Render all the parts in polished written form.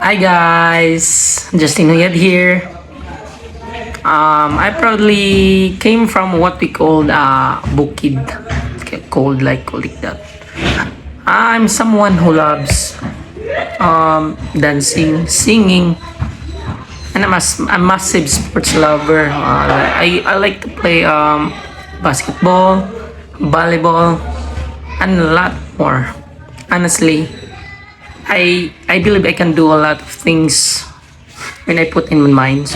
Hi guys, Justin Huyad here. I proudly came from what we called book kid, called like that. I'm someone who loves dancing, singing, and I'm a massive sports lover. I like to play basketball, volleyball, and a lot more. Honestly, I believe I can do a lot of things when I put in my mind.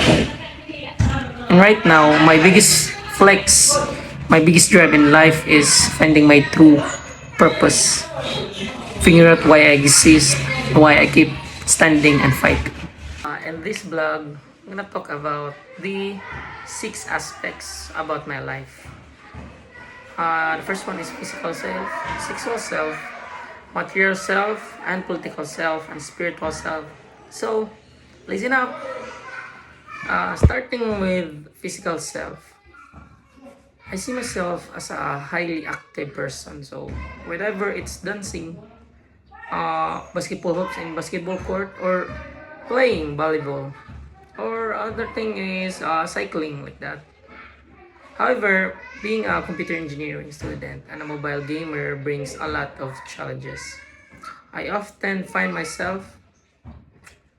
And right now, my biggest drive in life is finding my true purpose. Figure out why I exist, why I keep standing and fighting. In this vlog, I'm gonna talk about the 6 aspects about my life. The first one is physical self, sexual self, material self, and political self, and spiritual self. So, listen up. Starting with physical self. I see myself as a highly active person. So whenever it's dancing, basketball hoops in basketball court, or playing volleyball, or other thing is cycling like that. However, being a computer engineering student and a mobile gamer brings a lot of challenges. I often find myself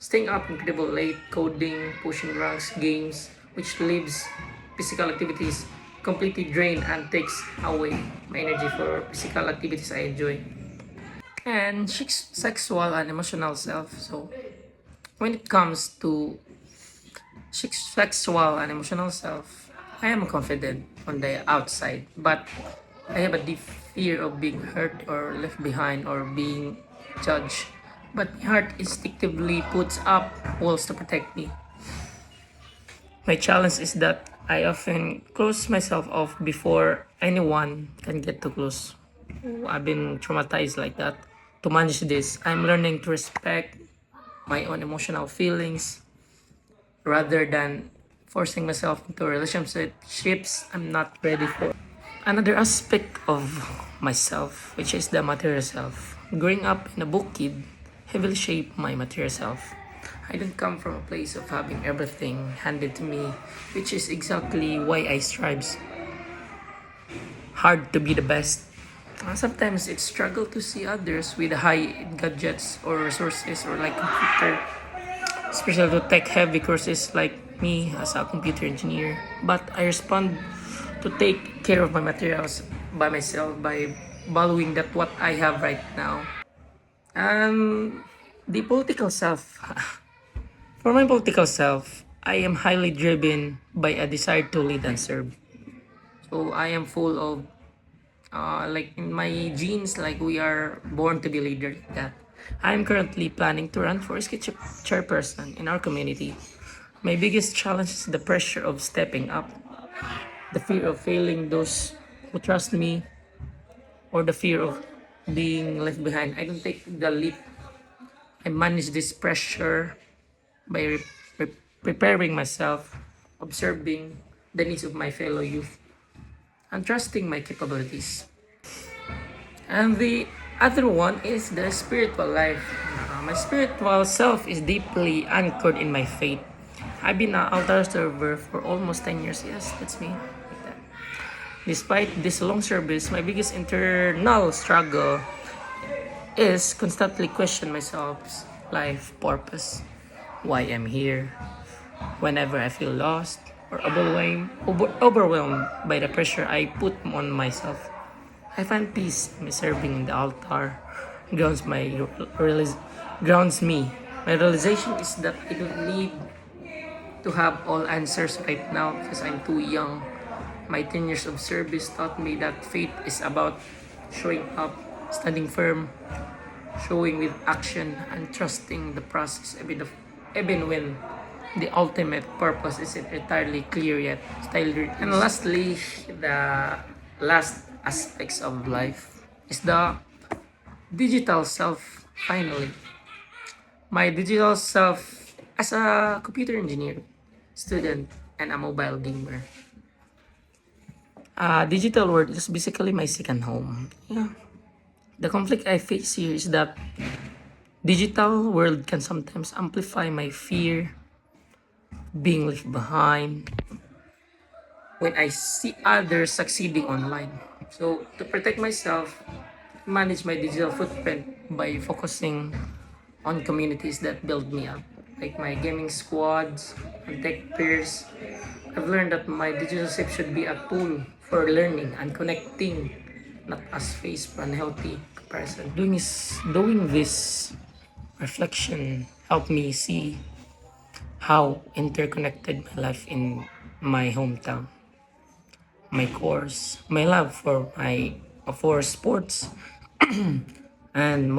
staying up incredible late, coding, pushing ranks, games, which leaves physical activities completely drained and takes away my energy for physical activities I enjoy. And sexual and emotional self. So when it comes to sexual and emotional self, I am confident on the outside, but I have a deep fear of being hurt or left behind or being judged. But my heart instinctively puts up walls to protect me. My challenge is that I often close myself off before anyone can get too close. I've been traumatized like that. To manage this, I'm learning to respect my own emotional feelings rather than forcing myself into relationships I'm not ready for. Another aspect of myself, which is the material self. Growing up in a book kid, heavily shaped my material self. I didn't come from a place of having everything handed to me, which is exactly why I strive hard to be the best. Sometimes it's struggle to see others with high gadgets or resources or like computer, especially to tech heavy courses like me as a computer engineer. But I respond to take care of my materials by myself by valuing that what I have right now. And the political self. For my political self, I am highly driven by a desire to lead and serve. So I am full of like in my genes, like we are born to be leader like that. I am currently planning to run for a chairperson in our community. My biggest challenge is the pressure of stepping up, the fear of failing those who trust me, or the fear of being left behind. I don't take the leap. I manage this pressure by preparing myself, observing the needs of my fellow youth, and trusting my capabilities. And the other one is the spiritual life. My spiritual self is deeply anchored in my faith. I've been an altar server for almost 10 years. Yes, that's me. Like that. Despite this long service, my biggest internal struggle is constantly question myself's life purpose, why I'm here. Whenever I feel lost or overwhelmed by the pressure I put on myself, I find peace in serving in the altar. Grounds my realis- grounds me. My realization is that I don't need to have all answers right now because I'm too young. My 10 years of service taught me that faith is about showing up, standing firm, showing with action, and trusting the process even when the ultimate purpose isn't entirely clear yet. And lastly, the last aspects of life is the digital self. Finally, my digital self as a computer engineer, student, and a mobile gamer. Digital world is basically my second home. Yeah. The conflict I face here is that Digital world can sometimes amplify my fear being left behind when I see others succeeding online. So to protect myself, manage my digital footprint by focusing on communities that build me up, like my gaming squads and tech peers. I've learned that my digital safe should be a tool for learning and connecting, not as face for unhealthy comparison. Doing this reflection helped me see how interconnected my life in my hometown, my course, my love for sports and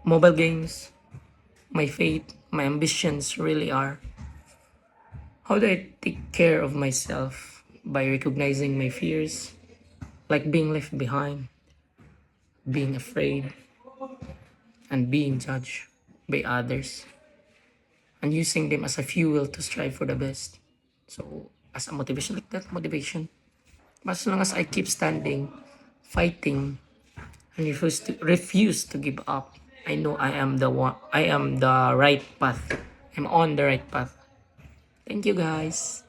mobile games, my faith, my ambitions really are. How do I take care of myself? By recognizing my fears, like being left behind, being afraid, and being judged by others, and using them as a fuel to strive for the best. So, as a motivation, like that motivation, as long as I keep standing, fighting, and refuse to give up, I know I am the one. I am the right path. I'm on the right path. Thank you, guys.